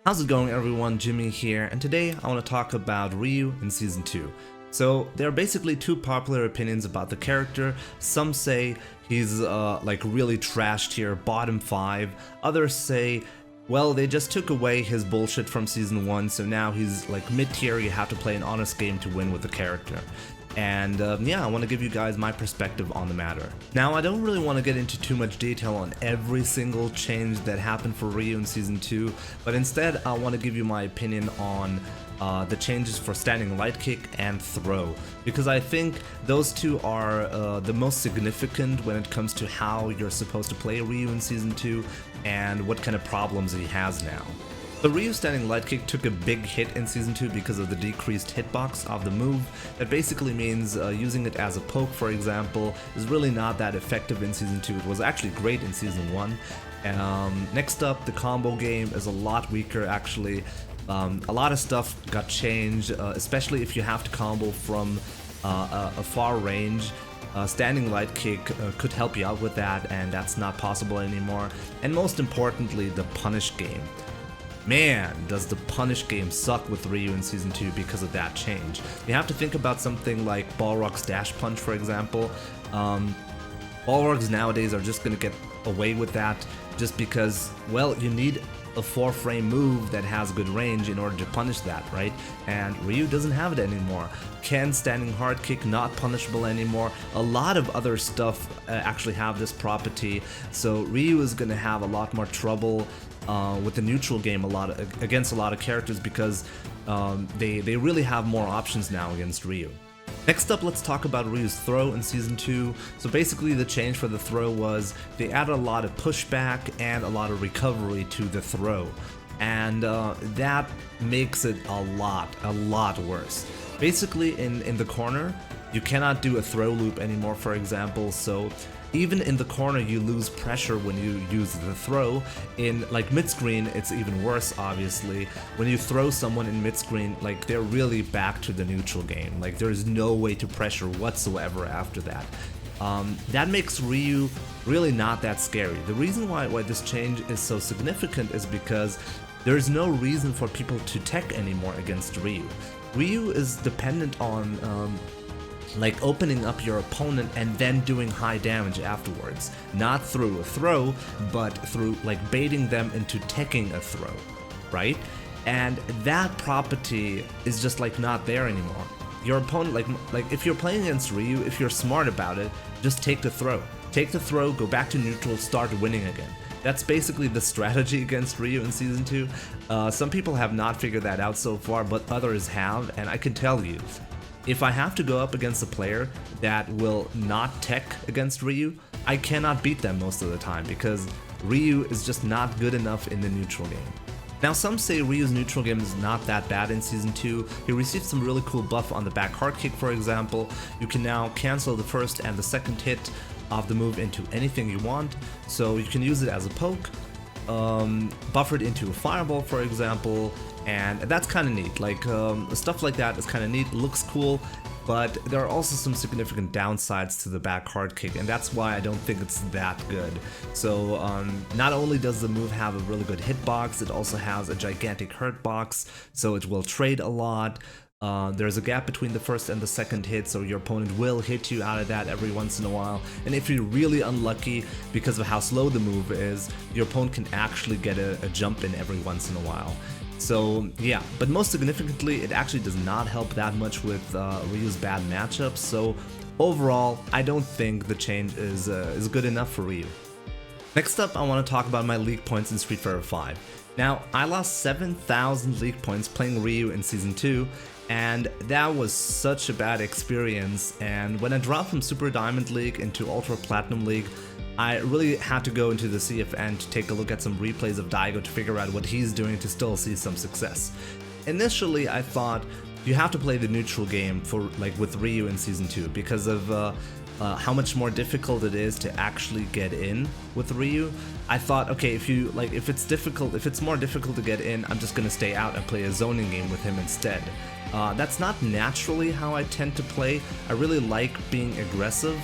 How's it going, everyone? Jimmy here, and today I want to talk about Ryu in Season 2. So there are basically two popular opinions about the character. Some say he's like really trash tier, bottom 5. Others say, well, they just took away his bullshit from Season 1, so now he's like mid-tier, you have to play an honest game to win with the character. And yeah, I want to give you guys my perspective on the matter. Now, I don't really want to get into too much detail on every single change that happened for Ryu in Season 2, but instead I want to give you my opinion on the changes for standing light kick and throw, because I think those two are the most significant when it comes to how you're supposed to play Ryu in Season 2 and what kind of problems he has now. The Ryu standing light kick took a big hit in Season 2 because of the decreased hitbox of the move. That basically means using it as a poke, for example, is really not that effective in Season 2. It was actually great in Season 1. Next up, the combo game is a lot weaker actually. A lot of stuff got changed, especially if you have to combo from a far range. Standing light kick could help you out with that, and that's not possible anymore. And most importantly, the punish game. Man, does the punish game suck with Ryu in Season 2 because of that change. You have to think about something like Balrog's dash punch, for example. Balrogs nowadays are just gonna get away with that just because, well, you need a 4-frame move that has good range in order to punish that, right? And Ryu doesn't have it anymore. Can standing hard kick not punishable anymore? A lot of other stuff actually have this property, so Ryu is gonna have a lot more trouble with the neutral game against a lot of characters because they really have more options now against Ryu. Next up, let's talk about Ryu's throw in Season 2. So basically the change for the throw was they added a lot of pushback and a lot of recovery to the throw. And that makes it a lot worse. Basically in the corner, you cannot do a throw loop anymore, for example, so even in the corner you lose pressure when you use the throw. In like mid-screen it's even worse, obviously. When you throw someone in mid-screen, like they're really back to the neutral game. Like there's no way to pressure whatsoever after that. That makes Ryu really not that scary. The reason why this change is so significant is because there's no reason for people to tech anymore against Ryu. Ryu is dependent on like opening up your opponent and then doing high damage afterwards. Not through a throw, but through like baiting them into teching a throw, right? And that property is just like not there anymore. Your opponent, like if you're playing against Ryu, if you're smart about it, just take the throw. Take the throw, go back to neutral, start winning again. That's basically the strategy against Ryu in Season 2. Some people have not figured that out so far, but others have, and I can tell you, if I have to go up against a player that will not tech against Ryu, I cannot beat them most of the time because Ryu is just not good enough in the neutral game. Now, some say Ryu's neutral game is not that bad in Season 2. He received some really cool buff on the back hard kick, for example. You can now cancel the first and the second hit of the move into anything you want, so you can use it as a poke, buffer it into a fireball, for example, and that's kind of neat. Like stuff like that is kind of neat, it looks cool, but there are also some significant downsides to the back hard kick, and that's why I don't think it's that good. So not only does the move have a really good hitbox, it also has a gigantic hurt box, so it will trade a lot. There's a gap between the first and the second hit, so your opponent will hit you out of that every once in a while. And if you're really unlucky because of how slow the move is, your opponent can actually get a jump in every once in a while. So yeah, but most significantly, it actually does not help that much with Ryu's bad matchups. So overall, I don't think the change is good enough for Ryu. Next up, I want to talk about my league points in Street Fighter V. Now, I lost 7,000 league points playing Ryu in Season 2, and that was such a bad experience. And when I dropped from Super Diamond League into Ultra Platinum League, I really had to go into the CFN to take a look at some replays of Daigo to figure out what he's doing to still see some success. Initially, I thought you have to play the neutral game for with Ryu in Season 2 because of how much more difficult it is to actually get in with Ryu. I thought, okay, if it's more difficult to get in, I'm just gonna stay out and play a zoning game with him instead. That's not naturally how I tend to play. I really like being aggressive,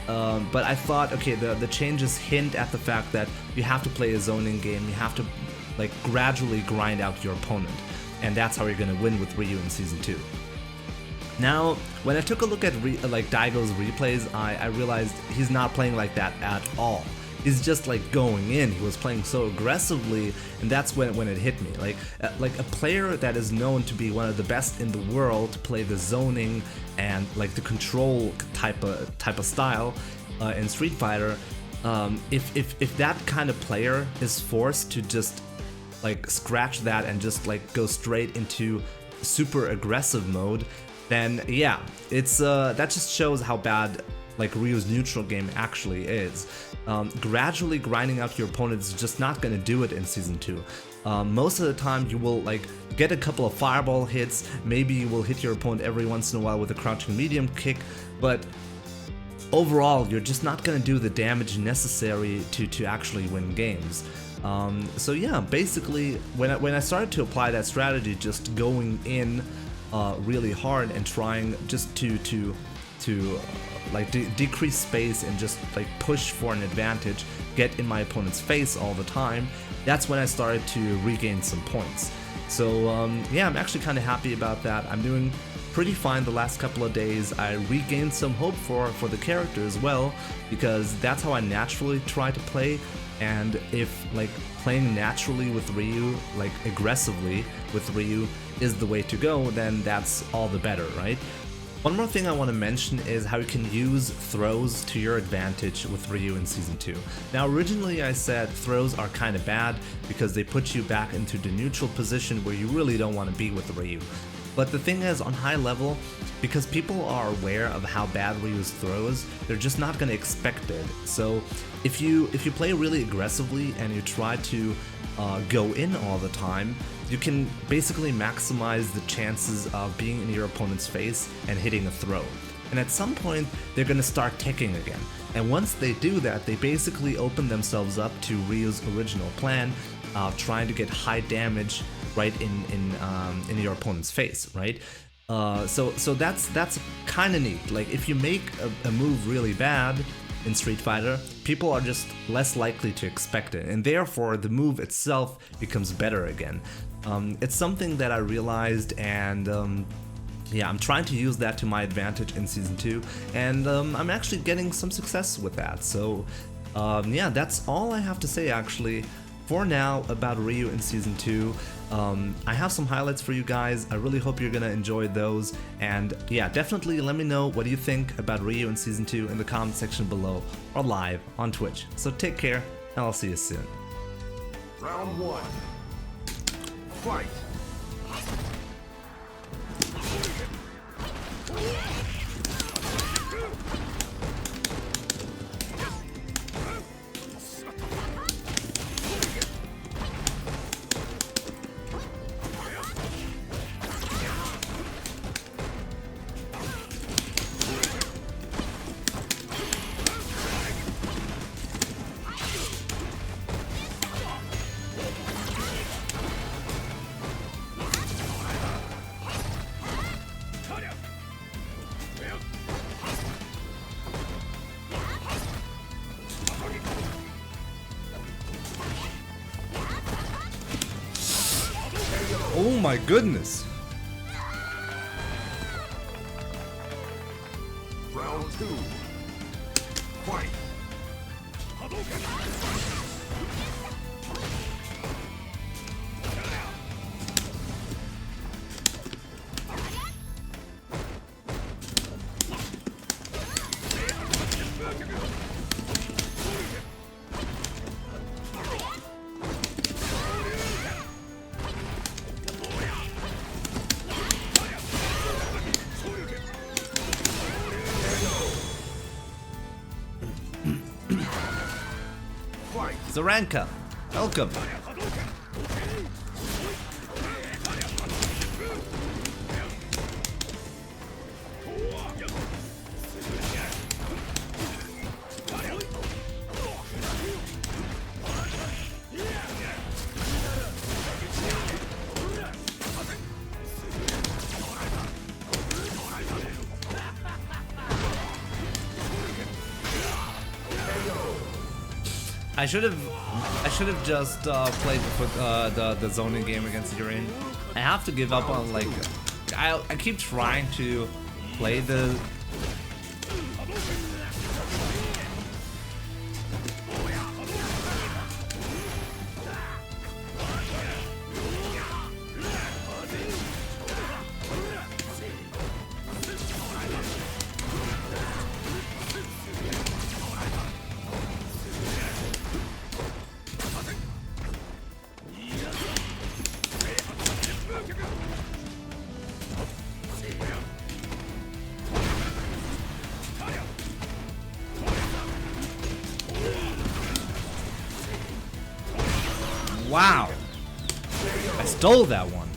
but I thought, okay, the changes hint at the fact that you have to play a zoning game, you have to like gradually grind out your opponent, and that's how you're gonna win with Ryu in Season 2. Now, when I took a look at like Daigo's replays, I realized he's not playing like that at all. He's just like going in. He was playing so aggressively, and that's when it hit me. Like a player that is known to be one of the best in the world to play the zoning and like the control type of style in Street Fighter. If that kind of player is forced to just like scratch that and just like go straight into super aggressive mode, then yeah, it's that just shows how bad like Ryu's neutral game actually is. Gradually grinding out your opponent is just not gonna do it in Season 2. Most of the time you will like get a couple of fireball hits, maybe you will hit your opponent every once in a while with a crouching medium kick, but overall you're just not gonna do the damage necessary to actually win games. So yeah, basically when I started to apply that strategy, just going in really hard and trying just to like decrease space and just like push for an advantage, get in my opponent's face all the time, that's when I started to regain some points. So yeah, I'm actually kind of happy about that. I'm doing pretty fine the last couple of days. I regained some hope for the character as well, because that's how I naturally try to play, and if like playing naturally with Ryu, like aggressively with Ryu, is the way to go, then that's all the better, right? One more thing I want to mention is how you can use throws to your advantage with Ryu in Season 2. Now originally I said throws are kind of bad because they put you back into the neutral position where you really don't want to be with Ryu. But the thing is, on high level, because people are aware of how bad Ryu's throws, they're just not going to expect it. So if you play really aggressively and you try to go in all the time, you can basically maximize the chances of being in your opponent's face and hitting a throw. And at some point, they're going to start teching again. And once they do that, they basically open themselves up to Ryu's original plan of trying to get high damage right in your opponent's face, right? So that's kind of neat. Like if you make a move really bad in Street Fighter, people are just less likely to expect it, and therefore the move itself becomes better again. It's something that I realized, and yeah, I'm trying to use that to my advantage in Season 2, and I'm actually getting some success with that. So yeah, that's all I have to say actually for now about Ryu in Season 2. I have some highlights for you guys. I really hope you're gonna enjoy those, and yeah, definitely let me know what you think about Ryu in Season 2 in the comment section below or live on Twitch. So take care, and I'll see you soon. Round 1. Fight! Oh my goodness! Round 2. Fight! Zaranka, welcome! I should have just played the zoning game against Urin. I have to give up on like I keep trying to play the. Wow! I stole that one.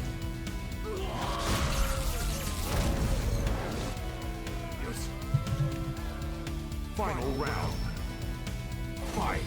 Final round. Fight.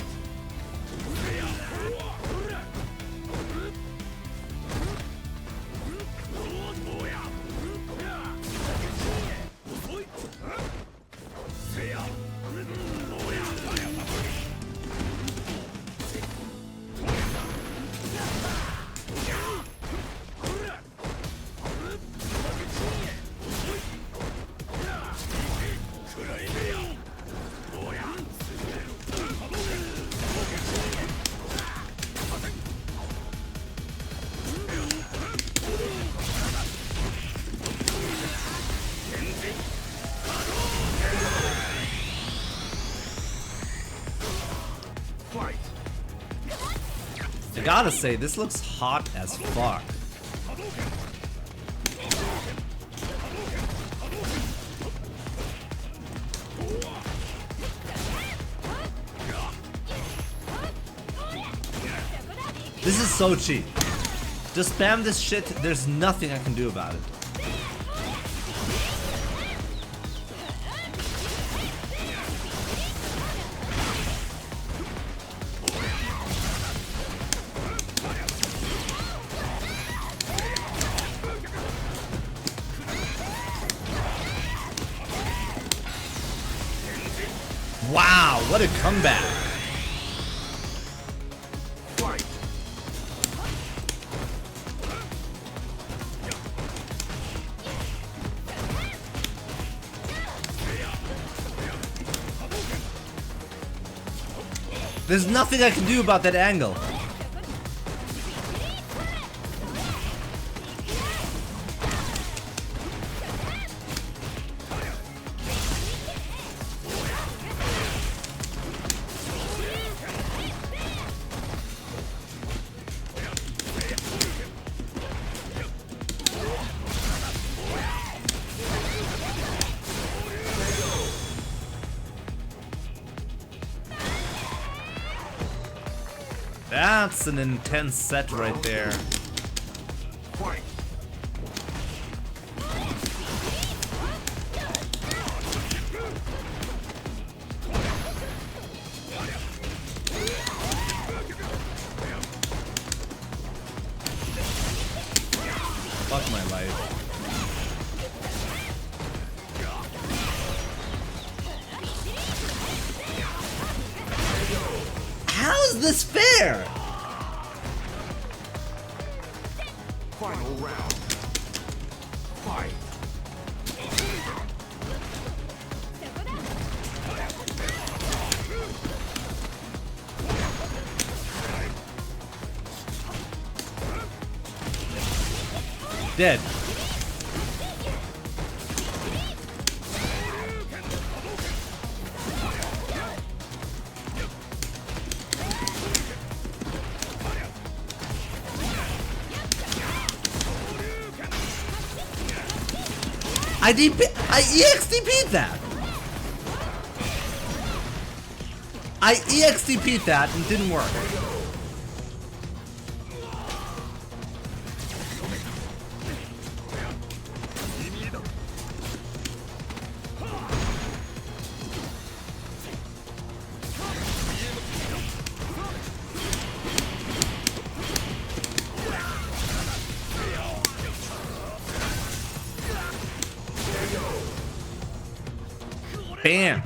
I gotta say, this looks hot as fuck. This is so cheap. Just spam this shit, there's nothing I can do about it. Wow, what a comeback! There's nothing I can do about that angle. That's an intense set right there. Fight. Fuck my life. How is this fair? Final round. Fight. Dead. I EXDP'd that! I EXDP'd that and it didn't work. Bam!